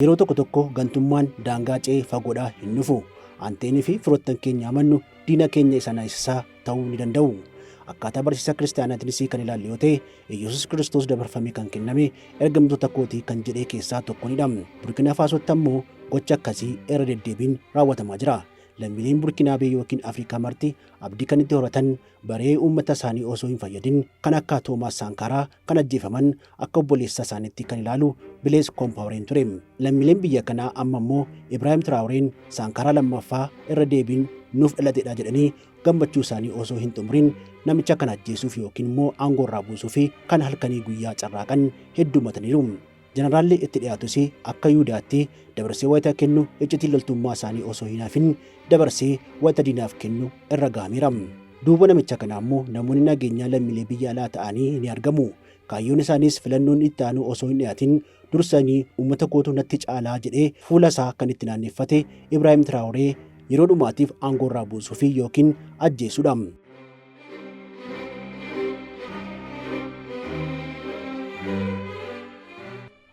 Yeroo tokko gantummaan daangaa ce'ee fagoodhaa hin dhufu. Anteenii fi firoottan keenya amannu diina keenya isa naasisaa ta'uu ni danda'u. Akkaataa barsiisa kiristaanaatiinis kan ilaallu yoo ta'e, Yesuus Kiristoos dabarfamee kan kenname ergamtoota kootii kan jedhee keessaa tokkonidha. Burkina Faasootti ammoo gocha akkasii irra deddeebiin raawwatamaa jira. Lammiileen Burkinaabee yookiin Afrikaa marti abdii kan itti horatan baree uummata isaanii osoo hin fayyadin kan akka Toomaas Saankaraa kan ajjeefaman akka obboleessa isaaniitti kan ilaalu Bilees Koompaawureen ture. Lammiileen biyya kanaa amma immoo Ibraahim Tiraawureen Saankaraa lammaffaa irra deebiin nuuf dhalatedha jedhanii gammachuu isaanii osoo hin xumurin namicha kana ajjeesuuf yookiin immoo aangoo irraa buusuuf kan halkanii guyyaa carraaqan heddumataniiru. Jeneraalli itti dhiyaatus akka Yihudaatti dabarsee wayita kennu iccitii loltummaa isaanii osoo hin hafin dabarsee wayita diinaaf kennu irra gaameera. Duuba namicha kanaa immoo namoonni nageenyaa lammiilee biyya alaa ta'anii ni argamu. Kaayyoon isaaniis filannoon itti aanu osoo hin dhiyaatin dursanii uummata kootu natti caalaa jedhee fuula isaa kan itti naanneffate Ibraahim Tiraawuree yeroo dhumaatiif aangoo irraa buusuuf yookiin ajjeesuudha.